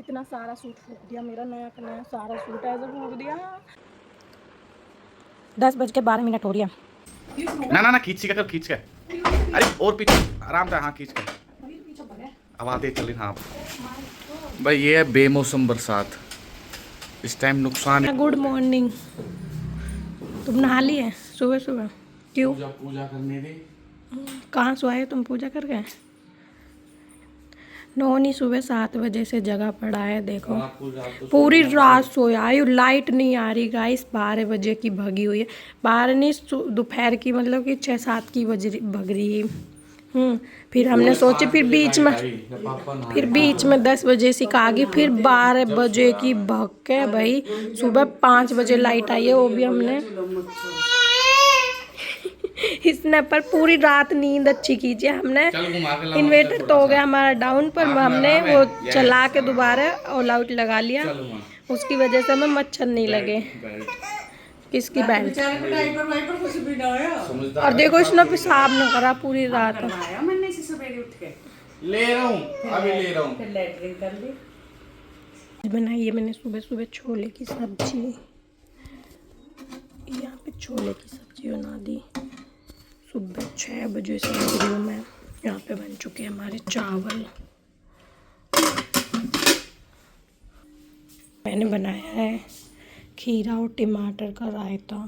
कितना सारा सूट फूक दिया, मेरा नया का नया सारा सूट ऐसे फूक दिया। 10:12 हो रही है। ना ना ना खींच के कर, खींच के। अरे और पीछे आराम से, हाँ खींच के। आवाज़ें चल रही। हाँ भाई ये है बेमौसम बरसात, इस टाइम नुकसान है। Good morning. तुम नहा ली है सुबह सुबह? क्यों? पूजा करने दे। कहाँ सोए तुम पूजा कर गए? नोनी सुबह 7 बजे से जगह पड़ा है, देखो पूरी रात सोया। लाइट नहीं आ रही गाइस, 12 बजे की भगी हुई है। 12 नहीं, दोपहर की, मतलब कि 6-7 की भग रही है। फिर हमने सोचे, फिर बीच में 10 बजे से आ गई, फिर 12 बजे की भग के भाई सुबह 5 बजे लाइट आई है, वो भी हमने इसने पर पूरी रात नींद अच्छी कीजिए हमने। इन्वर्टर तो हो गया हमारा डाउन, पर हमने वो चला के दोबारा ऑल आउट लगा लिया, उसकी वजह से हमें मच्छर नहीं लगे। किसकी बेल्ट? और देखो इसने पेशाब न करा पूरी रात। ले रहा हूँ, अभी ले रहा हूँ। बनाई है मैंने सुबह सुबह छोले की सब्जी। यहाँ पे छोले की सब्जी बना दी। सुबह 6 बजे से लग रही हूँ मैं। यहाँ पे बन चुके हैं हमारे चावल। मैंने बनाया है खीरा और टमाटर का रायता।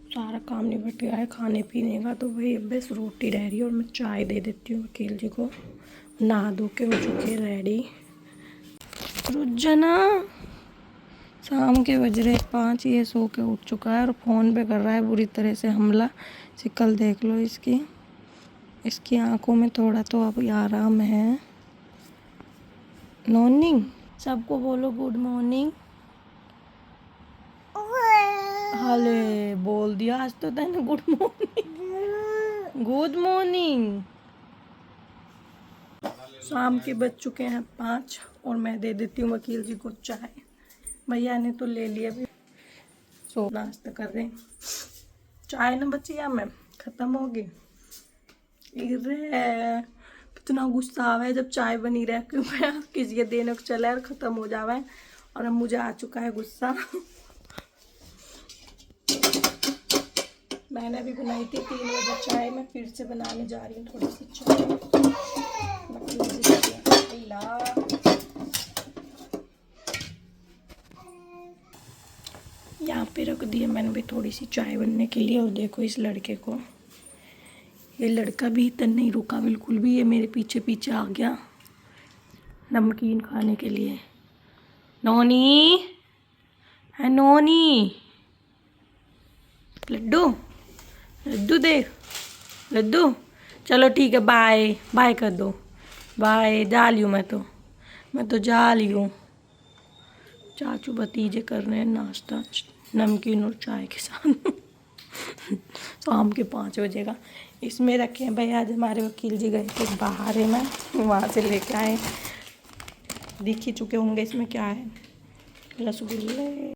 सारा काम निपट गया है खाने पीने का, तो वही बस रोटी रह रही है और मैं चाय दे देती हूँ वकील जी को। नहा धो के हो चुके रेडी। रुजना शाम के बज रहे 5, ये सो के उठ चुका है और फ़ोन पे कर रहा है बुरी तरह से हमला। शिकल देख लो इसकी आंखों में थोड़ा तो अब आराम है। मॉर्निंग सबको बोलो, गुड मॉर्निंग। हाले बोल दिया आज तो तैने गुड मॉर्निंग। Good morning. शाम के बज चुके हैं 5 और मैं दे देती हूँ वकील जी को चाय। भैया ने तो ले लिया भी, सो नाश्ता कर रहे हैं। चाय न बची या मैं ख़त्म होगी। कितना गुस्सा आवा है जब चाय बनी रहे, क्योंकि किसी के देने को चला है और ख़त्म हो जावा है, और अब मुझे आ चुका है गुस्सा। मैंने अभी बनाई थी 3 बजे चाय, मैं फिर से बनाने जा रही हूँ थोड़ी सी चाय। यहाँ पे रख दिया मैंने भी थोड़ी सी चाय बनने के लिए। और देखो इस लड़के को, ये लड़का भी इतना नहीं रुका बिल्कुल भी, ये मेरे पीछे पीछे आ गया नमकीन खाने के लिए। नोनी है, नोनी लड्डू, लड्डू दे, लड्डू। चलो ठीक है, बाय बाय कर दो, बाय। जा ली हूँ मैं तो जा ली हूँ। चाचू भतीजे कर रहे हैं नाश्ता नमकीन और चाय के साथ। शाम के 5 बजे का इसमें रखे हैं भाई। आज हमारे वकील जी गए थे बाहर है, मैं वहाँ से लेके आए। दिख ही चुके होंगे इसमें क्या है, रसगुल्ले।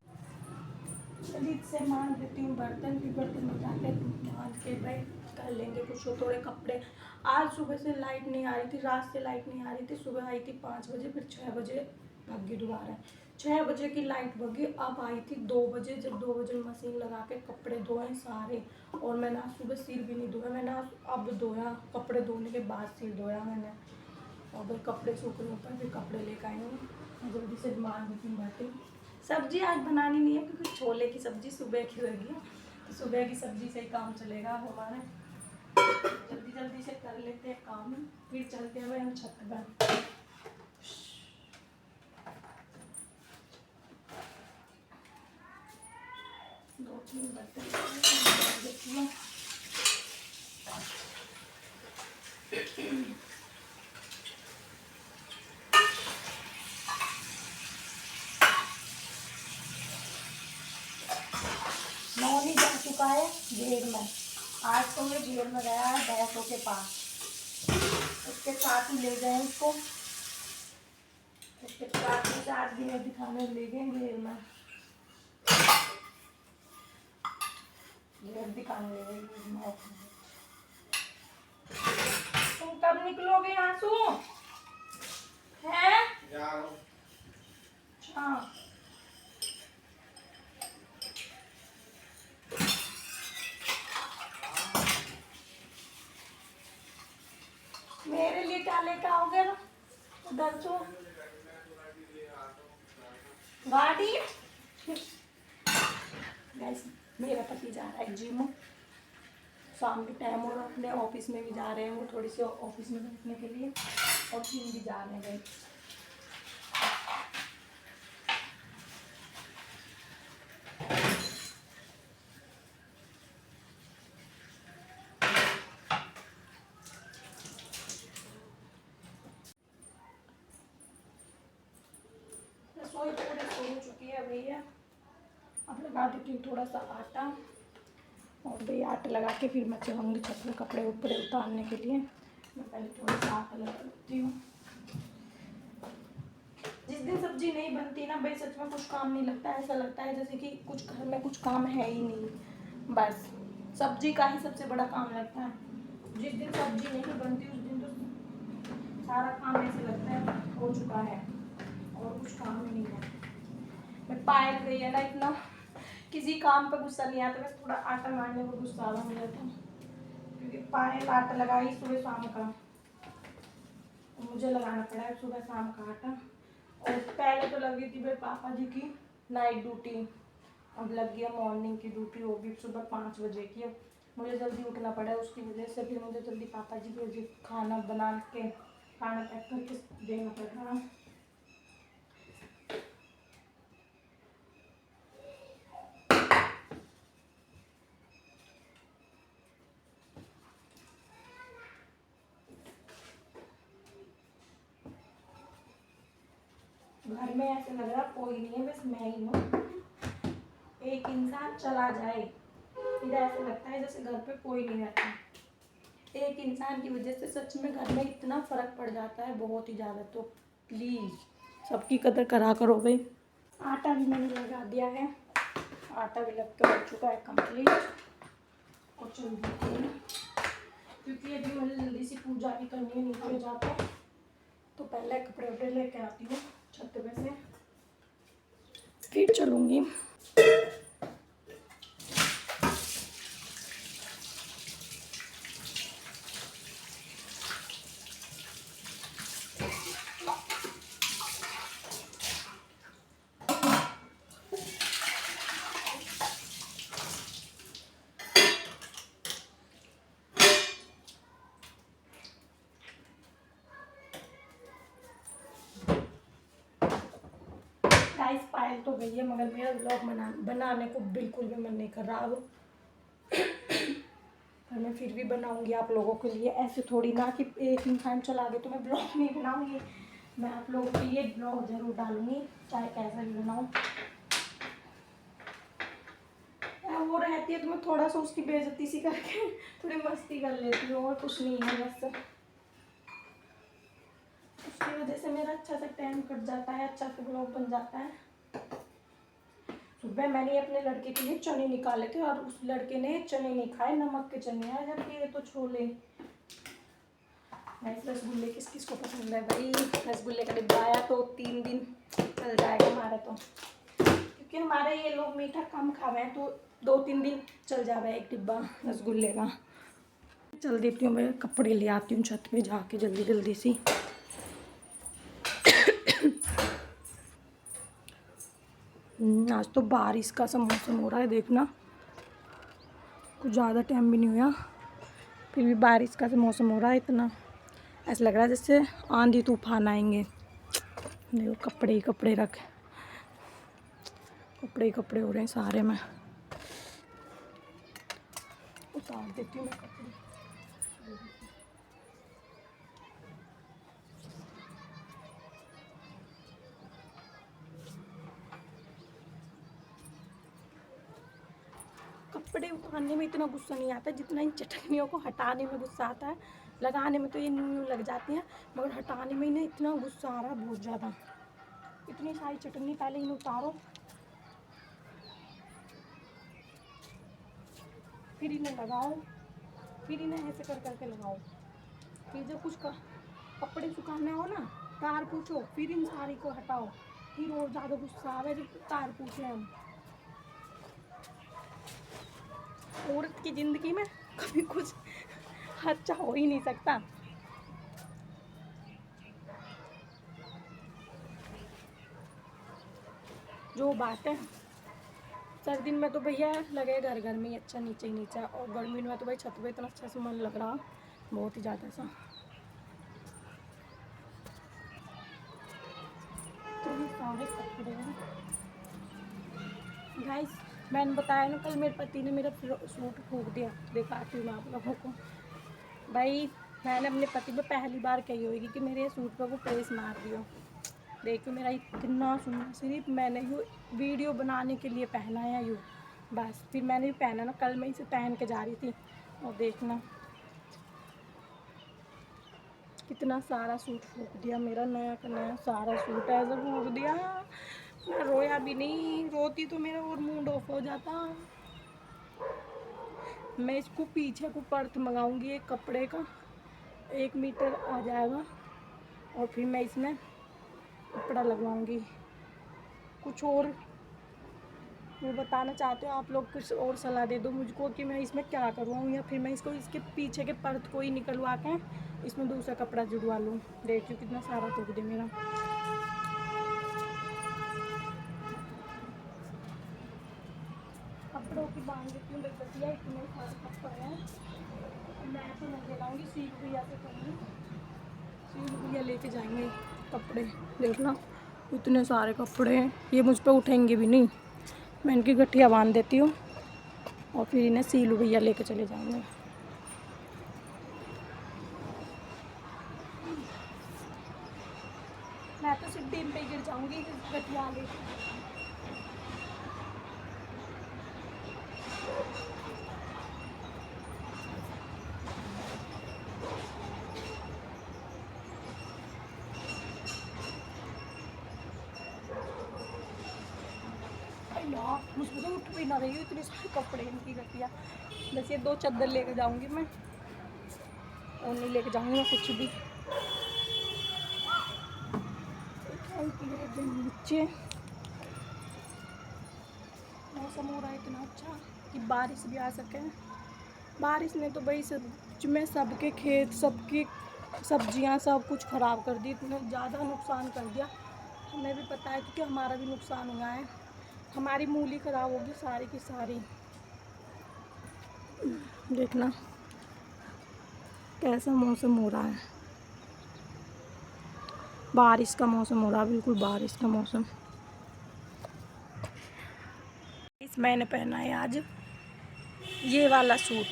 चलिए इससे मान देती हूँ बर्तन में जाके मान के भाई कर लेंगे कुछ। थोड़े कपड़े, आज सुबह से लाइट नहीं आ रही थी, रात से लाइट नहीं आ रही थी। सुबह आई थी 5 बजे, फिर 6 बजे भगी दोबारा। 6 बजे की लाइट भगी, अब आई थी 2 बजे। जब 2 बजे मशीन लगा के कपड़े धोए सारे, और मैंने आज सुबह सिर भी नहीं धोया, मैंने अब धोया। कपड़े धोने के बाद सिर धोया मैंने। और भाई कपड़े सूख रहे ऊपर, फिर कपड़े लेकर आई हूँ। जल्दी से मान देती हूँ बाटी। सब्जी आज बनानी नहीं है क्योंकि छोले की सब्जी सुबह की होगी, तो सुबह की सब्जी से ही काम चलेगा हमारे। जल्दी जल्दी से कर लेते हैं काम, फिर चलते हैं हम छत पर। 2-3 बर्तन नौनी जा चुका है घेर में। आज तो ये घेर में गया है भैंसों के पास, उसके साथ ही ले गए उसको, उसके साथ ही 4 घेर दिखाने ले गए घेर में। घेर दिखाने ले गए। तुम कब निकलोगे यहाँ से? हैं? उधर तो गाड़ी। गाइस मेरा पति जा रहा है जिम, शाम के टाइम, और अपने ऑफिस में भी जा रहे हैं, वो थोड़ी सी ऑफिस में बैठने के लिए, और जिम भी जा रहे हैं गाइस। रसोई पूरी हो चुकी है भैया, अब लगा देती हूँ थोड़ा सा आटा, और भैया आटा लगा के फिर मैं चलूँगी छत में कपड़े उपड़े उतारने के लिए। मैं पहले थोड़ा सा आटा लगा देती हूँ। जिस दिन सब्जी नहीं बनती ना भाई, सच में कुछ काम नहीं लगता है, ऐसा लगता है जैसे कि कुछ घर में कुछ काम है ही नहीं, बस सब्जी का ही सबसे बड़ा काम लगता है। जिस दिन सब्जी नहीं बनती उस दिन तो सारा काम ऐसे लगता है हो चुका है, और कुछ काम ही नहीं है। मैं पायल गई है ना, इतना किसी काम पे गुस्सा नहीं आता, बस थोड़ा आटा मारने को गुस्सा आ हो जाता, क्योंकि पायल आटा लगाई सुबह शाम का, मुझे लगाना पड़ा है सुबह शाम का आटा। और पहले तो लगी थी मेरे पापा जी की नाइट ड्यूटी, अब लग गया मॉर्निंग की ड्यूटी, वो भी सुबह 5 बजे की। अब मुझे जल्दी उठना पड़ा, उसकी वजह से फिर मुझे जल्दी पापा जी को खाना बना के खाना पैक करके देना पड़ रहा। घर में ऐसे लग रहा कोई नहीं है, बस मैं ही हूँ। एक इंसान चला जाए फिर ऐसे लगता है जैसे घर पे कोई नहीं रहता। एक इंसान की वजह से सच में घर में इतना फ़र्क पड़ जाता है, बहुत ही ज़्यादा। तो प्लीज़ सबकी कदर करा करो भाई। आटा भी मैंने लगा दिया है, आटा भी लग के हो चुका है कंप्लीट। और चल देती हूँ, क्योंकि अभी मुझे जल्दी सी पूजा भी करनी है नीचे जाकर, तो पहले कपड़े वपड़े लेके आती हूँ छत पे से, फिर चलूँगी। गाइस पायल तो गई है, मगर मेरा ब्लॉग बनाने को बिल्कुल भी मन नहीं कर रहा अब। पर मैं फिर भी बनाऊंगी आप लोगों के लिए, ऐसे थोड़ी ना कि एक इंसान चला गया तो मैं ब्लॉग नहीं बनाऊंगी। मैं आप लोगों के लिए ब्लॉग जरूर डालूंगी, चाहे कैसा भी बनाऊँ। वो रहती है तो मैं थोड़ा सा उसकी बेइज्जती सी करके थोड़ी मस्ती कर लेती हूँ, और कुछ नहीं है, बस उसकी वजह से मेरा अच्छा सा टाइम कट जाता है, अच्छा सा ब्लॉग बन जाता है। सुबह मैंने अपने लड़के के लिए चने निकाले थे, और उस लड़के ने चने नहीं खाए, नमक के चने हैं, जबकि ये तो छोले। रसगुल्ले किस किस को पसंद है भाई, रसगुल्ले का डिब्बा आया तो 3 दिन चल जाएगा हमारा, तो क्योंकि हमारे ये लोग मीठा कम खावे हैं, तो 2-3 दिन चल जाएगा एक डिब्बा रसगुल्ले का। चल देती हूँ, मैं कपड़े ले आती हूँ छत पे जाके जल्दी जल्दी सी। आज तो बारिश का सा मौसम हो रहा है, देखना कुछ ज़्यादा टाइम भी नहीं हुआ, फिर भी बारिश का सा मौसम हो रहा है। इतना ऐसा लग रहा है जैसे आंधी तूफान आएंगे। देखो कपड़े ही कपड़े रखे, कपड़े ही कपड़े हो रहे हैं सारे। मैं उतार देती हूँ कपड़े। कपड़े उतारने में इतना गुस्सा नहीं आता जितना इन चटनियों को हटाने में गुस्सा आता है। लगाने में तो ये न्यू लग जाती हैं, मगर हटाने में इन्हें इतना गुस्सा आ रहा है, बहुत ज़्यादा। इतनी सारी चटनी, पहले इन्हें उतारो, फिर इन्हें लगाओ, फिर इन्हें ऐसे कर करके लगाओ। फिर जब कुछ कपड़े सुखाना हो ना, तार पूछो, फिर इन सारी को हटाओ, फिर और ज़्यादा गुस्सा आवे जब तार पूछे हम। औरत की ज़िंदगी में कभी कुछ अच्छा हो ही नहीं सकता। जो बात है। सर्दी में तो भैया लगे घर घर में ही अच्छा, नीचे ही नीचा, और गर्मी में तो भाई छत पे इतना अच्छा से मन लग रहा, बहुत ही ज़्यादा सा। तो ये सारे कपड़े हैं गाइस। मैंने बताया ना कल मेरे पति ने मेरा सूट फूंक दिया, दिखाती हूँ मैं आप लोगों को। भाई मैंने अपने पति पे पहली बार कही होगी कि मेरे सूट पर वो प्रेस मार दियो। देखो मेरा इतना सुंदर, सिर्फ मैंने यू वीडियो बनाने के लिए पहना है यू, बस। फिर मैंने भी पहना ना, कल मैं इसे पहन के जा रही थी, और देखना कितना सारा सूट फूंक दिया मेरा, नया का नया सारा सूट ऐसा फूंक दिया। मैं रोया भी नहीं, रोती तो मेरा और मूड ऑफ हो जाता। मैं इसको पीछे को पर्थ मंगाऊंगी एक कपड़े का, 1 मीटर आ जाएगा, और फिर मैं इसमें कपड़ा लगवाऊंगी। कुछ और वो बताना चाहते हो आप लोग, कुछ और सलाह दे दो मुझको कि मैं इसमें क्या करवाऊँ, या फिर मैं इसको इसके पीछे के पर्थ को ही निकलवा के इसमें दूसरा कपड़ा जुड़वा लूँ। देखियो कितना सारा टूट दे मेरा। कपड़ों की बांध देती हूँ बेटिया, इतने सारे कपड़े हैं। मैं तो नहीं लाऊंगी, सीख भैया से कहूँगी, सीख भैया लेके जाएंगे कपड़े। देखना इतने सारे कपड़े हैं, ये मुझ पर उठेंगे भी नहीं। मैं इनकी गठिया बांध देती हूँ, और फिर इन्हें सीलू भैया लेके चले जाएंगे। मैं तो सिर्फ बीम पे गिर जाऊंगी गठिया लेके। मुझे तो उठ भी ना रही हूँ, इतने सारे कपड़े इनकी गठिया। बस ये 2 चादर लेके जाऊंगी मैं, और नहीं लेके जाऊंगी मैं कुछ भी। नीचे मौसम हो रहा है इतना अच्छा कि बारिश भी आ सके। बारिश ने तो भाई सच में सबके खेत, सबकी सब्जियां सब कुछ ख़राब कर दी, इतना ज़्यादा नुकसान कर दिया। हमें भी पता है क्योंकि हमारा भी नुकसान हुआ है, हमारी मूली ख़राब होगी सारी की सारी। देखना कैसा मौसम हो रहा है, बारिश का मौसम हो रहा है, बिल्कुल बारिश का मौसम। इस मैंने पहना है आज ये वाला सूट,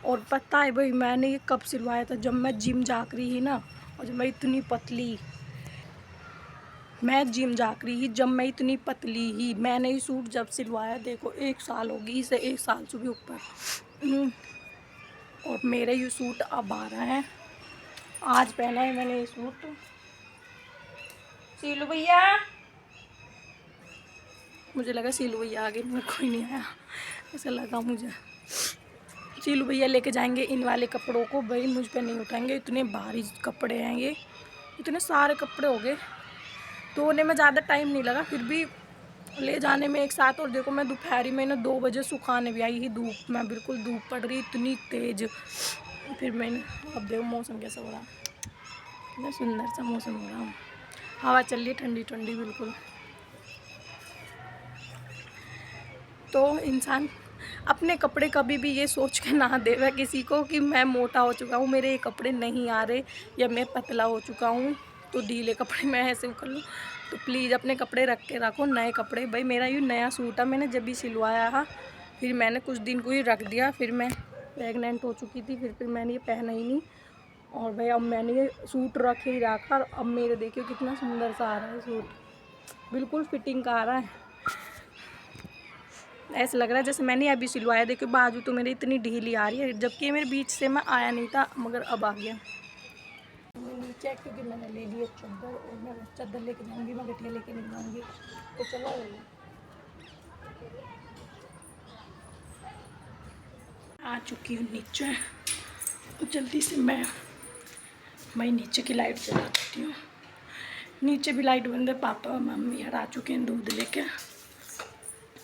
और पता है भाई मैंने ये कब सिलवाया था, जब मैं जिम जाकर ही ना, और जब मैं इतनी पतली, मैं जिम जाकर ही जब मैं इतनी पतली ही, मैंने ये सूट जब सिलवाया देखो 1 साल होगी, इसे 1 साल से भी ऊपर। और मेरे ये सूट अब आ रहा है, आज पहना है मैंने ये सूट। सीलू भैया, मुझे लगा सीलू भैया आगे, मेरे कोई नहीं आया, ऐसा लगा मुझे। सीलू भैया लेके जाएंगे इन वाले कपड़ों को, भाई मुझ पे नहीं उठाएंगे, इतने भारी कपड़े हैं ये, इतने सारे कपड़े हो गए। धोने में ज़्यादा टाइम नहीं लगा, फिर भी ले जाने में एक साथ। और देखो मैं दोपहरी में ना 2 बजे सुखाने भी आई ही धूप में, बिल्कुल धूप पड़ रही इतनी तेज़। फिर मैंने, अब देखो मौसम कैसा हो रहा, कितना सुंदर सा मौसम हो रहा, हवा चल रही है ठंडी ठंडी बिल्कुल। तो इंसान अपने कपड़े कभी भी ये सोच के ना देवे किसी को कि मैं मोटा हो चुका हूँ, मेरे ये कपड़े नहीं आ रहे, या मैं पतला हो चुका हूँ तो ढीले कपड़े मैं ऐसे कर लूँ। तो प्लीज़ अपने कपड़े रख के रखो, नए कपड़े। भाई मेरा ये नया सूट है, मैंने जब भी सिलवाया था, फिर मैंने कुछ दिन को ही रख दिया, फिर मैं प्रेगनेंट हो चुकी थी, फिर मैंने ये पहना ही नहीं। और भाई अब मैंने ये सूट रख ही रखा, और अब मेरे देखिए कितना सुंदर सा आ रहा है सूट, बिल्कुल फिटिंग का आ रहा है। ऐसा लग रहा है जैसे मैंने अभी सिलवाया। देखो बाजू तो मेरी इतनी ढीली आ रही है, जबकि मेरे बीच से मैं आया नहीं था, मगर अब आ गया नीचे, क्योंकि मैंने ले ली चादर, और मैं चादर लेके जाऊंगी, मैं गठिया लेके नहीं जाऊंगी। तो चलो आ चुकी हूँ नीचे, जल्दी से मैं नीचे की लाइट जला देती हूँ। नीचे भी लाइट बंद है, पापा और मम्मी यार आ चुके हैं दूध लेके,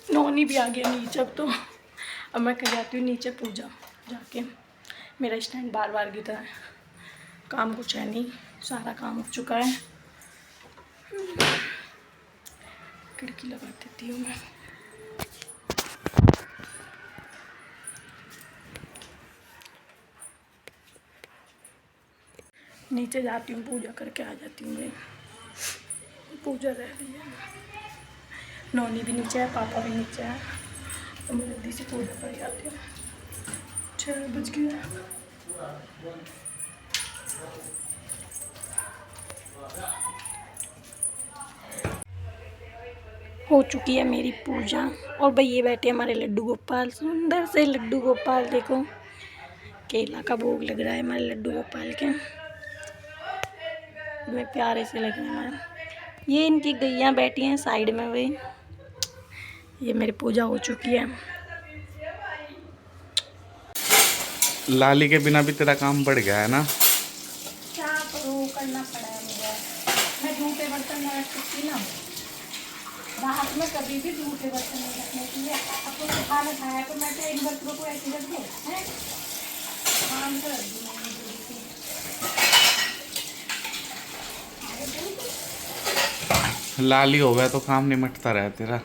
नौनी भी आ गया नीचे। अब मैं कर जाती हूँ नीचे पूजा जाके। मेरा स्टैंड बार बार गिरा है, काम कुछ है नहीं, सारा काम हो चुका है। खिड़की लगा देती हूँ मैं। नीचे जाती हूँ, पूजा करके आ जाती हूँ मैं। पूजा रह रही है, नौनी भी नीचे है, पापा भी नीचे है, तो मैं जल्दी से पूजा कर जाती हूँ। 6 बज गया। हो चुकी है मेरी पूजा। और भाई ये बैठे हमारे लड्डू गोपाल, सुंदर से लड्डू गोपाल। देखो केला का भोग लग रहा है हमारे लड्डू गोपाल के, वे प्यारे से लग रहे हैं। ये इनकी गैया बैठी हैं साइड में। वे ये मेरी पूजा हो चुकी है। लाली के बिना भी तेरा काम बढ़ गया है ना। क्या करूँ, करना पड़ा है मुझे। मैं झूठे बर्तन में रख सकती ना, रात में कभी भी झूठे बर्तन नहीं रखने चाहिए। अब तो खाना खाया तो मैं तो इन बर्तनों को ऐसे रख दूँ है, काम कर दूँ। लाली हो गया तो काम निमटता रहे तेरा।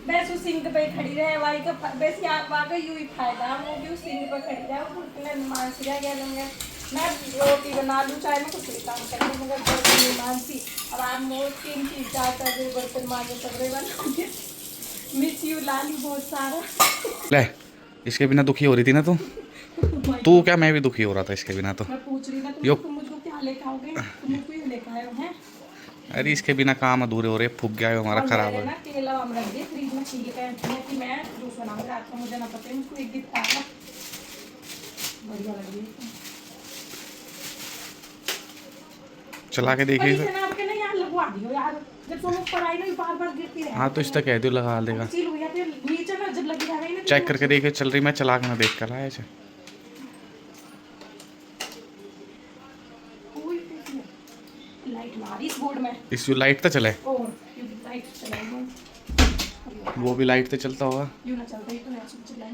बस उस सिंक पे खड़ी रहे वाई का बस यहाँ वाकई यूं ही फायदा है। वो भी उस सिंक पे खड़ी रहे, वो कुछ मानसी रह गया लूँगा। मैं रोटी बना लूँ चाहे मैं कुछ भी काम कर लूँ, मगर बर्तन नहीं मानसी। अब आप मोर 3 चीज चाहता है, बर्तन मांगे सबरे बनाओगे। मिस यू लाली बहुत सारा। ले, इसके बिना दुखी हो रही थी ना तू। तू क्या, मैं भी दुखी हो रहा था इसके बिना तो। मैं पूछ रही ना तुम मुझको क्या लेकर आओगे, तुम मुझको ही लेकर आए हो हैं। अरे इसके बिना काम अधूरे हो रहे, फूक गया है हमारा, खराब हो ना गया। केला हम रख दिए फ्रिज में छील के कि मैं जूस बनाऊंगा रात को। मुझे ना पता है, मुझको एक दिन खाया बढ़िया लगी। चला के देखिए। आपके नहीं यार लगवा दियो यार, जब तुम ऊपर आई ना बार गिरती रहे। हाँ तो इस तक कह दो, लगा देगा। सील हो गया फिर नीचे ना जब लगी रह ना। चेक करके देखिए चल रही, मैं चला के ना देख कर आया। लाइट मारी इस बोर्ड में, इस लाइट तो चले, और लाइट चलाई वो भी लाइट तो चलता होगा। यूं ना चलता, ये तो ऐसे चलाए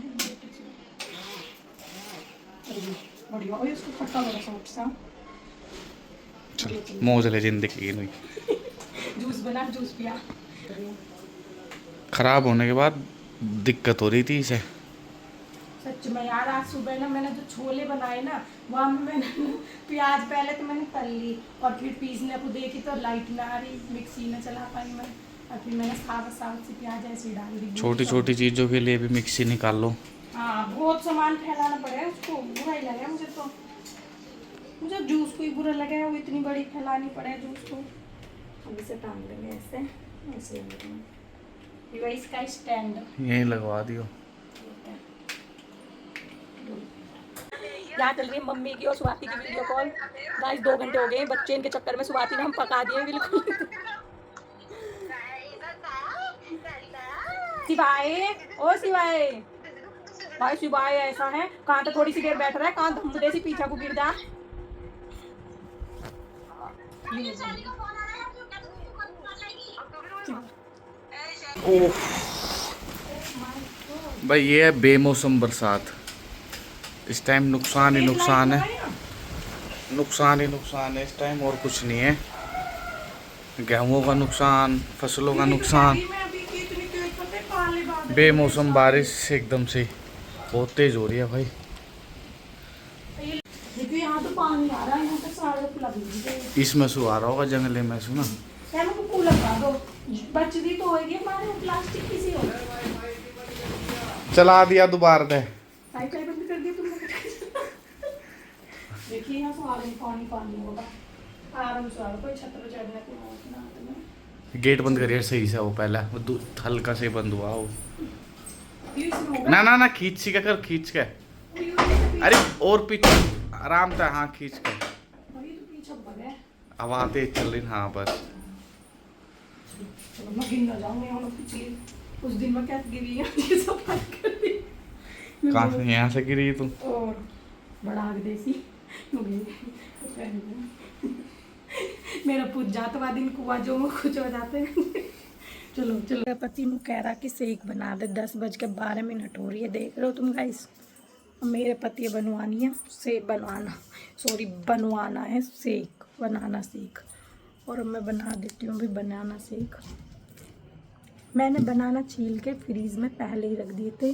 बढ़िया। और इसको फटा बड़ा सा सा चल मौज ले जिंदगी की। जूस बना, जूस पिया। खराब होने के बाद दिक्कत हो रही थी इसे। सच में यार, आज सुबह ना मैंने जो छोले बनाए ना, वहाँ में मैंने प्याज पहले तो मैंने तल ली और फिर पीसने को देखी तो लाइट ना आ रही, मिक्सी न चला पाई मैं, और फिर मैंने साबुत सी प्याज ऐसे डाल दी। छोटी छोटी चीज़ों के लिए भी मिक्सी निकाल लो। हाँ बहुत सामान फैलाना पड़ेगा उसको, बुरा ही लगा मुझे तो। मुझे जूस को ही बुरा लगा, वो इतनी बड़ी फैलानी पड़े जूस को। अब इसे टांग देंगे ऐसे ऐसे। ये इसका स्टैंड यहीं लगवा दियो। यहाँ चल रही है मम्मी की और स्वाति की वीडियो कॉल। गाइस 2 घंटे हो गए बच्चे इनके चक्कर में, स्वाति ने हम पका दिए बिल्कुल। सिवाय ओ सिवाय भाई, सिवाय ऐसा है कहाँ तो थोड़ी सी देर बैठ रहा है, कहाँ धमदे सी पीछा को गिर जा। भाई ये है बेमौसम बरसात। इस टाइम नुकसान ही नुकसान है, नुकसान ही नुकसान है इस टाइम, और कुछ नहीं है। गेहूं का नुकसान, फसलों का नुकसान। बेमौसम बारिश एकदम से बहुत तेज हो रही है भाई। यहाँ तो पानी आ रहा है, यहाँ पे सारे लग इसमें सु आ रहा होगा जंगले में सु ना। बचती तो होगी हमारे प्लास्टिक किसी हो। चला दिया दोबारा दे। साइकिल बंद कर दी तुमने। देखिए यहाँ सारे पानी पानी होगा, आराम से आओ, कोई छत पर चढ़ने को ना। गेट बंद करिए सही से, वो पहला वो हल्का से बंद हुआ वो। ना ना ना खींच सी कर, खींच के। अरे और पीछे आराम से, हाँ खींच के। आवाज तेज चल रही, हाँ बस। मैं गिन ना जाऊँ यहाँ पिछले उस दिन में क्या गिरी है, ये सब बात कर दी। कहाँ से, यहाँ से गिरी तू? और बड़ा आग देसी मेरा पूछ जात वाला दिन कुआ जो कुछ हो जाते हैं। चलो चलो, पति नु कह रहा कि सेक बना दे, 10:12 हो रही है, देख रहे हो तुम गाइस। मेरे पति बनवानी है सेक, बनवाना है सेक, बनाना सेक। और अब मैं बना देती हूँ भी बनाना सेक। मैंने बनाना छील के फ्रीज में पहले ही रख दिए थे,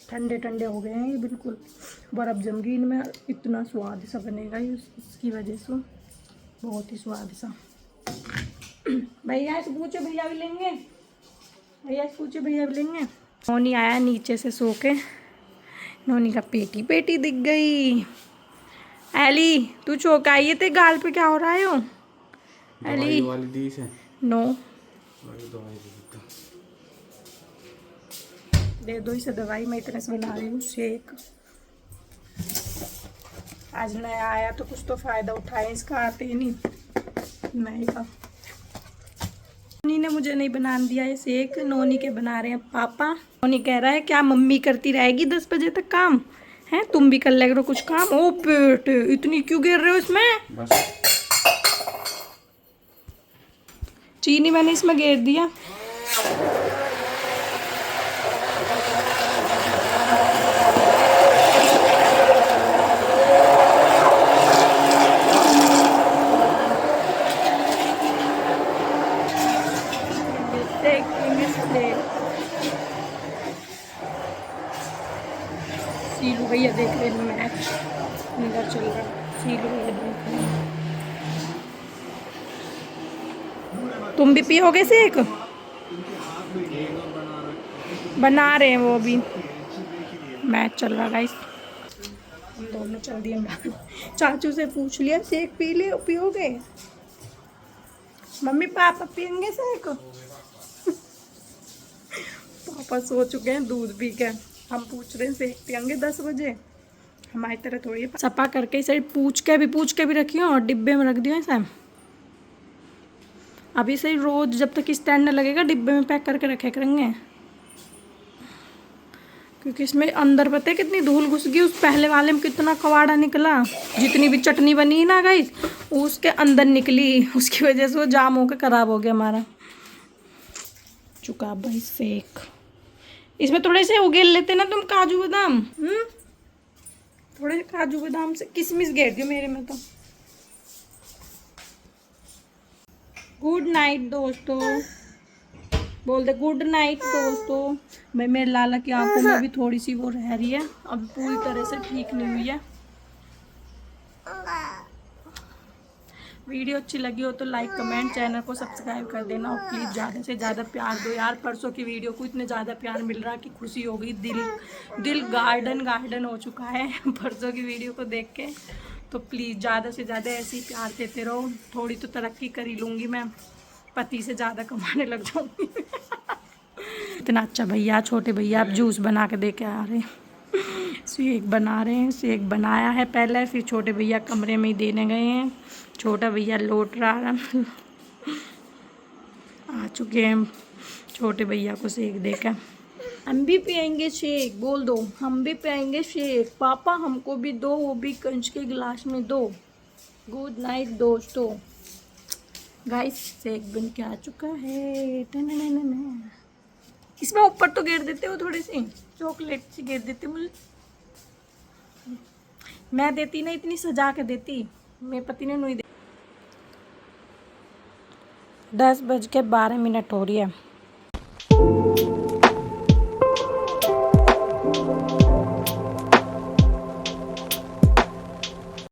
ठंडे ठंडे हो गए हैं ये बिल्कुल, बर्फ़ जम गई इनमें। इतना स्वाद सा बनेगा ये इसकी वजह से, बहुत ही स्वाद सा। भैया से पूछो, भैया भी लेंगे, भैया से पूछो, भैया भी लेंगे। नोनी आया नीचे से सो के, नोनी का पेटी पेटी दिख गई। एली तू चौंकाइए थे, गाल पे क्या हो रहा है? एली वाली दी से नो दवाई दे दो इसे दवाई, मैं इतने से बना रही हूँ शेक। आज नया आया तो कुछ तो फ़ायदा उठाए, इसका आते ही नहीं नए का। नोनी ने मुझे नहीं बनाने दिया ये शेक, नोनी के बना रहे हैं पापा। नोनी कह रहा है क्या मम्मी करती रहेगी 10 बजे तक काम है, तुम भी कर ले करो कुछ काम। ओ पेट, इतनी क्यों गिर रहे हो इसमें? बस चीनी मैंने इसमें गिर दिया। सीलू भैया देख रहे हैं मैच, अंदर चल रहा है, सीलू भैया देख रहे हैं। तुम भी पियोगे शेक? बना रहे हैं वो भी, मैच चल रहा गाइस, हम दोनों चल दिए। चाचू से पूछ लिया शेक पियोगे? मम्मी पापा पियेंगे शेक? पापा सो चुके हैं दूध पी के, हम पूछ रहे हैं शेक पियेंगे 10 बजे। हमारी तरह थोड़ी सपा करके इसे पूछ के भी रखी हूँ और डिब्बे में रख दियो इसे। अभी से रोज जब तक स्टैंड न लगेगा डिब्बे में पैक करके रखे करेंगे, क्योंकि इसमें अंदर पता है कितनी धूल घुस गई। उस पहले वाले में कितना कवाड़ा निकला, जितनी भी चटनी बनी ना गाइस उसके अंदर निकली, उसकी वजह से वो जाम होकर ख़राब हो गया हमारा। चुका भाई शेक, इसमें थोड़े से उगेल लेते ना तुम काजू बादाम, थोड़े काजू बादाम से किशमिश घेर दियो मेरे में तो। गुड नाइट दोस्तों, बोल दे गुड नाइट दोस्तों। मैं मेरे लाला की आंखों में भी थोड़ी सी वो रह रही है, अब पूरी तरह से ठीक नहीं हुई है। वीडियो अच्छी लगी हो तो लाइक कमेंट, चैनल को सब्सक्राइब कर देना और प्लीज़ ज़्यादा से ज़्यादा प्यार दो यार। परसों की वीडियो को इतने ज़्यादा प्यार मिल रहा कि खुशी हो गई, दिल गार्डन हो चुका है परसों की वीडियो को देख के। तो प्लीज़ ज़्यादा से ज़्यादा ऐसे ही प्यार देते रहो, थोड़ी तो तरक्की कर ही लूँगी मैं, पति से ज़्यादा कमाने लग जाऊँगी। इतना अच्छा भैया, छोटे भैया आप जूस बना के दे के आ रहे हैं, शेक बना रहे हैं। शेक बनाया है पहले, फिर छोटे भैया कमरे में ही देने गए हैं। छोटा भैया लौट रहा है, आ चुके हैं छोटे भैया को शेक देकर। हम भी पियेंगे शेक, बोल दो हम भी पियेंगे शेक, पापा हमको भी दो, वो भी कंच के गिलास में दो। गुड नाइट दोस्तों। गाइस शेक बन के आ चुका है। इसमें ऊपर तो गिर देते हो, थोड़ी सी चॉकलेट सी गिर देते मुझे, मैं देती ना, इतनी सजा के देती, मेरे पति ने नहीं दे। 10:12 हो रही है।